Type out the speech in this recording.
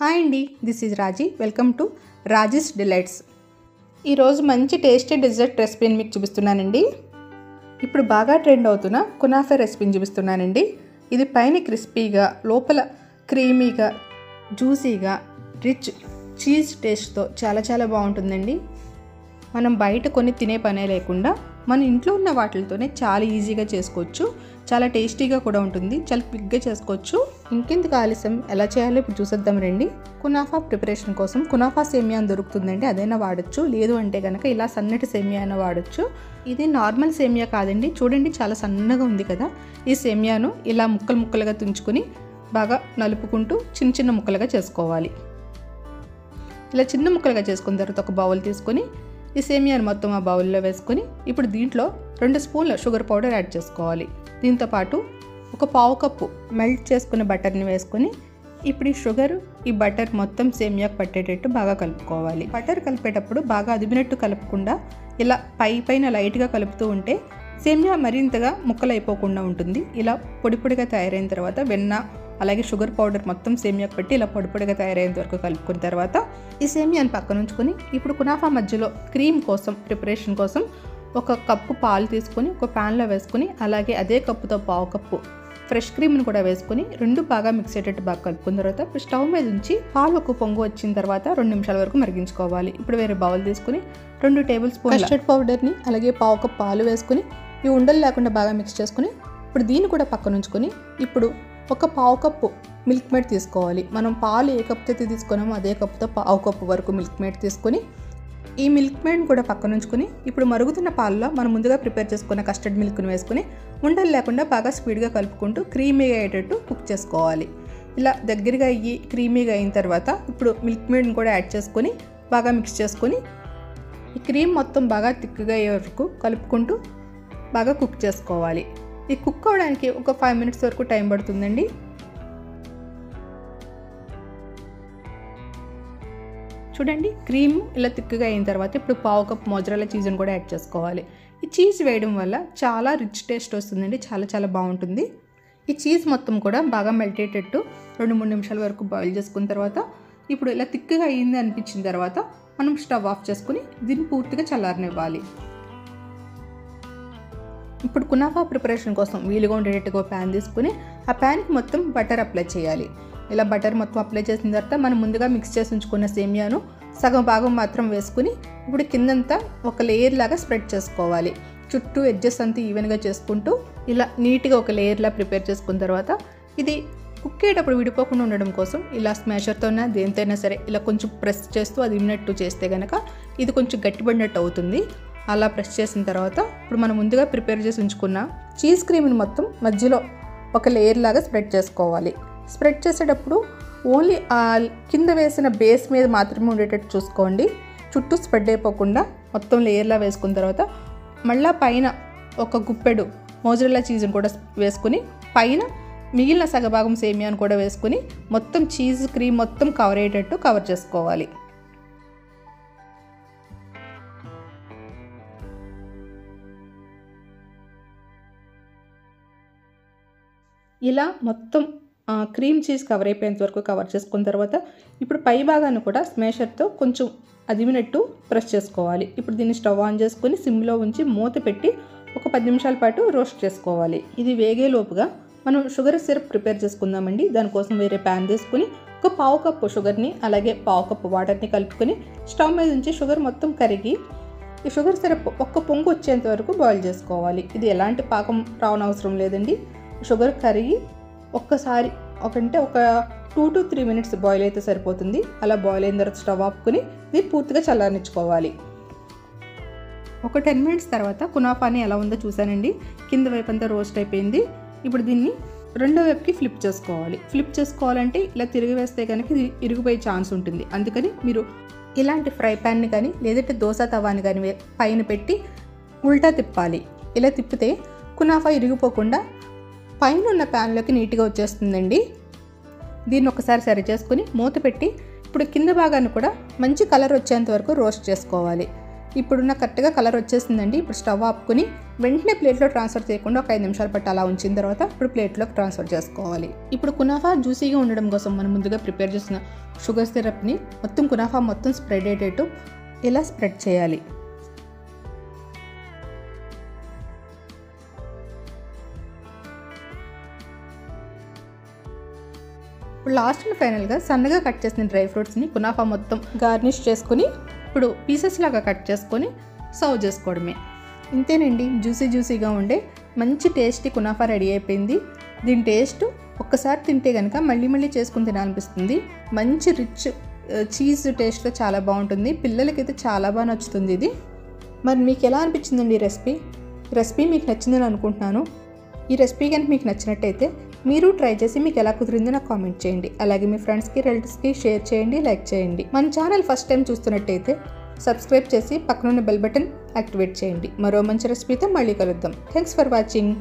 Hi అండి, this is Raji. Welcome to Raji's delights. ఈరోజు మంచి టేస్టీ డెజర్ట్ రెసిపీని మీకు చూపిస్తున్నానండి. ఇప్పుడు బాగా ట్రెండ్ అవుతున్న కునాఫా రెసిపీని చూపిస్తున్నానండి. ఇది పైన క్రిస్పీగా, లోపల క్రీమీగా, జ్యూసీగా, రిచ్ చీజ్ టేస్ట్తో చాలా బాగుంటుందండి. మనం బయట కొని తినే పనే లేకుండా మన ఇంట్లో ఉన్న వాటితోనే చాలా ఈజీగా చేసుకోవచ్చు. చాలా టేస్టీగా కూడా ఉంటుంది. చాలా క్విక్గా చేసుకోవచ్చు. ఇంకెందుకు ఆలస్యం, ఎలా చేయాలో ఇప్పుడు చూసేద్దాం రండి. కునాఫా ప్రిపరేషన్ కోసం కునాఫా సేమియా దొరుకుతుందండి, అదైనా వాడచ్చు. లేదు అంటే కనుక ఇలా సన్నటి సేమియా అయినా వాడచ్చు. ఇది నార్మల్ సేమియా కాదండి. చూడండి, చాలా సన్నగా ఉంది కదా. ఈ సేమియాను ఇలా ముక్కలుగా తుంచుకొని బాగా నలుపుకుంటూ చిన్న ముక్కలుగా చేసుకోవాలి. ఇలా చిన్న ముక్కలుగా చేసుకున్న తర్వాత ఒక బౌల్ తీసుకొని ఈ సేమియాను మొత్తం ఆ బౌల్లో వేసుకొని ఇప్పుడు దీంట్లో 2 స్పూన్ల షుగర్ పౌడర్ యాడ్ చేసుకోవాలి. దీంతోపాటు ఒక పావు కప్పు మెల్ట్ చేసుకున్న బటర్ని వేసుకొని ఇప్పుడు ఈ షుగర్, ఈ బటర్ మొత్తం సేమియాకు పట్టేటట్టు బాగా కలుపుకోవాలి. బటర్ కలిపేటప్పుడు బాగా అదిమినట్టు కలపకుండా ఇలా పైన లైట్గా కలుపుతూ ఉంటే సేమియా మరింతగా ముక్కలు అయిపోకుండా ఉంటుంది. ఇలా పొడిగా తయారైన తర్వాత వెన్న అలాగే షుగర్ పౌడర్ మొత్తం సేమియాకు పెట్టి ఇలా పొడిగా తయారైనంత వరకు కలుపుకున్న తర్వాత ఈ సేమియాని పక్కన ఉంచుకొని ఇప్పుడు కునాఫా మధ్యలో క్రీమ్ కోసం ప్రిపరేషన్ కోసం 1 కప్పు పాలు తీసుకొని ఒక ప్యాన్లో వేసుకొని అలాగే అదే కప్పుతో పావు కప్పు ఫ్రెష్ క్రీమ్ని కూడా వేసుకొని 2 బాగా మిక్స్ అయ్యేటట్టు బాగా కలుపుకున్న తర్వాత ఇప్పుడు స్టవ్ మీద ఉంచి పాలు ఒక పొంగు వచ్చిన తర్వాత 2 నిమిషాల వరకు మరిగించుకోవాలి. ఇప్పుడు వేరే బౌల్ తీసుకొని 2 టేబుల్ స్పూన్ కస్టర్డ్ పౌడర్ని అలాగే పావు కప్పు పాలు వేసుకొని ఈ ఉండలు లేకుండా బాగా మిక్స్ చేసుకుని ఇప్పుడు దీన్ని కూడా పక్కన ఉంచుకొని ఇప్పుడు ఒక పావు కప్పు మిల్క్ మేడ్ తీసుకోవాలి. మనం పాలు ఏ కప్పుతో తీసుకున్నామో అదే కప్పుతో పావు కప్పు వరకు మిల్క్ మేడ్ తీసుకొని ఈ మిల్క్ మేడ్ని కూడా పక్కన ఉంచుకొని ఇప్పుడు మరుగుతున్న పాలలో మనం ముందుగా ప్రిపేర్ చేసుకున్న కస్టర్డ్ మిల్క్ని వేసుకొని ఉండలు లేకుండా బాగా స్పీడ్గా కలుపుకుంటూ క్రీమీగా అయ్యేటట్టు కుక్ చేసుకోవాలి. ఇలా దగ్గరగా అయ్యి క్రీమీగా అయిన తర్వాత ఇప్పుడు మిల్క్ మేడ్ని కూడా యాడ్ చేసుకొని బాగా మిక్స్ చేసుకొని ఈ క్రీమ్ మొత్తం బాగా థిక్గా అయ్యే వరకు కలుపుకుంటూ బాగా కుక్ చేసుకోవాలి. ఈ కుక్ అవ్వడానికి ఒక 5 మినిట్స్ వరకు టైం పడుతుందండి. చూడండి, క్రీమ్ ఇలా థిక్గా అయిన తర్వాత ఇప్పుడు పావు కప్ మోజరెల్లా చీజ్ని కూడా యాడ్ చేసుకోవాలి. ఈ చీజ్ వేయడం వల్ల చాలా రిచ్ టేస్ట్ వస్తుందండి. చాలా బాగుంటుంది. ఈ చీజ్ మొత్తం కూడా బాగా మెల్ట్ అయ్యేటట్టు 2-3 నిమిషాల వరకు బాయిల్ చేసుకున్న తర్వాత ఇప్పుడు ఇలా థిక్గా అయ్యింది అనిపించిన తర్వాత మనం స్టవ్ ఆఫ్ చేసుకుని దీన్ని పూర్తిగా చల్లారనివ్వాలి. ఇప్పుడు కునాఫా ప్రిపరేషన్ కోసం వీలుగా ఉండేటట్టుగా ప్యాన్ తీసుకుని ఆ ప్యాన్కి మొత్తం బటర్ అప్లై చేయాలి. ఇలా బటర్ మొత్తం అప్లై చేసిన తర్వాత మనం ముందుగా మిక్స్ చేసి ఉంచుకున్న సేమియాను సగం భాగం మాత్రం వేసుకుని ఇప్పుడు కిందంతా ఒక లేయర్ లాగా స్ప్రెడ్ చేసుకోవాలి. చుట్టూ ఎడ్జెస్ అంతా ఈవెన్గా చేసుకుంటూ ఇలా నీట్గా ఒక లేయర్లా ప్రిపేర్ చేసుకున్న తర్వాత ఇది కుక్ అయ్యేటప్పుడు విడిపోకుండా ఉండడం కోసం ఇలా స్మాషర్తోనా దేనితోనైనా సరే ఇలా కొంచెం ప్రెస్ చేస్తూ అది ఇన్నట్టు చేస్తే కనుక ఇది కొంచెం గట్టిపడినట్టు అవుతుంది. అలా ప్రెస్ చేసిన తర్వాత ఇప్పుడు మనం ముందుగా ప్రిపేర్ చేసి ఉంచుకున్న చీజ్ క్రీమ్ని మొత్తం మధ్యలో ఒక లేయర్ లాగా స్ప్రెడ్ చేసుకోవాలి. స్ప్రెడ్ చేసేటప్పుడు ఓన్లీ ఆ కింద వేసిన బేస్ మీద మాత్రమే ఉండేటట్టు చూసుకోండి. చుట్టూ స్ప్రెడ్ అయిపోకుండా మొత్తం లేయర్లా వేసుకున్న తర్వాత మళ్ళీ పైన ఒక గుప్పెడు మోజరెల్లా చీజ్ని కూడా వేసుకుని పైన మిగిలిన సగభాగం సేమియాను కూడా వేసుకుని మొత్తం చీజ్ క్రీమ్ మొత్తం కవర్ అయ్యేటట్టు కవర్ చేసుకోవాలి. ఇలా మొత్తం క్రీమ్ చీజ్ కవర్ అయిపోయేంత వరకు కవర్ చేసుకున్న తర్వాత ఇప్పుడు పై భాగాన్ని కూడా స్మాషర్తో కొంచెం అదిమినట్టు ప్రెస్ చేసుకోవాలి. ఇప్పుడు దీన్ని స్టవ్ ఆన్ చేసుకొని సిమ్లో ఉంచి మూత పెట్టి ఒక 10 నిమిషాల పాటు రోస్ట్ చేసుకోవాలి. ఇది వేగేలోపుగా మనం షుగర్ సిరప్ ప్రిపేర్ చేసుకుందామండి. దానికోసం వేరే ప్యాన్ తీసుకుని ఒక పావు కప్పు షుగర్ని అలాగే పావు కప్పు వాటర్ని కలుపుకొని స్టవ్ మీద ఉంచి షుగర్ మొత్తం కరిగి ఈ షుగర్ సిరప్ ఒక్క పొంగు వచ్చేంత వరకు బాయిల్ చేసుకోవాలి. ఇది ఎలాంటి పాకం రావనవసరం లేదండి. షుగర్ కరిగి ఒక్కసారి ఒక 2 to 3 మినిట్స్ బాయిల్ అయితే సరిపోతుంది. అలా బాయిల్ అయిన తర్వాత స్టవ్ ఆపుకొని దీన్ని పూర్తిగా చల్లారనిచ్చుకోవాలి. ఒక 10 మినిట్స్ తర్వాత కునాఫాని ఎలా ఉందో చూసానండి. కింద వైపు అంతా రోస్ట్ అయిపోయింది. ఇప్పుడు దీన్ని రెండో వైపుకి ఫ్లిప్ చేసుకోవాలి. ఫ్లిప్ చేసుకోవాలంటే ఇలా తిరిగి వేస్తే కనుక ఇది ఇరిగిపోయే ఛాన్స్ ఉంటుంది. అందుకని మీరు ఇలాంటి ఫ్రై ప్యాన్ని కానీ లేదంటే దోశ తవాని కానీ పైన పెట్టి ఉల్టా తిప్పాలి. ఇలా తిప్పితే కునాఫా ఇరిగిపోకుండా పైన ఉన్న ప్యాన్లోకి నీట్గా వచ్చేస్తుందండి. దీన్ని ఒకసారి సరి చేసుకుని మూత పెట్టి ఇప్పుడు కింద భాగాన్ని కూడా మంచి కలర్ వచ్చేంత వరకు రోస్ట్ చేసుకోవాలి. ఇప్పుడున్న కరెక్ట్గా కలర్ వచ్చేసిందండి. ఇప్పుడు స్టవ్ ఆపుకుని వెంటనే ప్లేట్లో ట్రాన్స్ఫర్ చేయకుండా ఒక 5 నిమిషాల పాటు అలా ఉంచిన తర్వాత ఇప్పుడు ప్లేట్లోకి ట్రాన్స్ఫర్ చేసుకోవాలి. ఇప్పుడు కునాఫా జ్యూసీగా ఉండడం కోసం మనం ముందుగా ప్రిపేర్ చేసిన షుగర్ సిరప్ని మొత్తం కునాఫా మొత్తం స్ప్రెడ్ అయ్యేటట్టు ఇలా స్ప్రెడ్ చేయాలి. ఇప్పుడు లాస్ట్ అండ్ ఫైనల్గా సన్నగా కట్ చేసిన డ్రై ఫ్రూట్స్ని కునాఫా మొత్తం గార్నిష్ చేసుకుని ఇప్పుడు పీసెస్ లాగా కట్ చేసుకొని సర్వ్ చేసుకోవడమే. ఇంతేనండి, జ్యూసీగా ఉండే మంచి టేస్టీ కునాఫా రెడీ అయిపోయింది. దీని టేస్ట్ ఒక్కసారి తింటే కనుక మళ్ళీ చేసుకుని తినాలనిపిస్తుంది. మంచి రిచ్ చీజ్ టేస్ట్తో చాలా బాగుంటుంది. పిల్లలకైతే చాలా బాగా నచ్చుతుంది ఇది. మరి మీకు ఎలా అనిపించిందండి ఈ రెసిపీ మీకు నచ్చిందని అనుకుంటున్నాను. ఈ రెసిపీ కనుక మీకు నచ్చినట్టయితే మీరు ట్రై చేసి మీకు ఎలా కుదిరిందో నాకు కామెంట్ చేయండి. అలాగే మీ ఫ్రెండ్స్కి రిలేటివ్స్కి షేర్ చేయండి, లైక్ చేయండి. మన ఛానల్ ఫస్ట్ టైం చూస్తున్నట్టయితే సబ్స్క్రైబ్ చేసి పక్కనున్న బెల్ బటన్ యాక్టివేట్ చేయండి. మరో మంచి రెసిపీతో మళ్ళీ కలుద్దాం. Thanks for watching.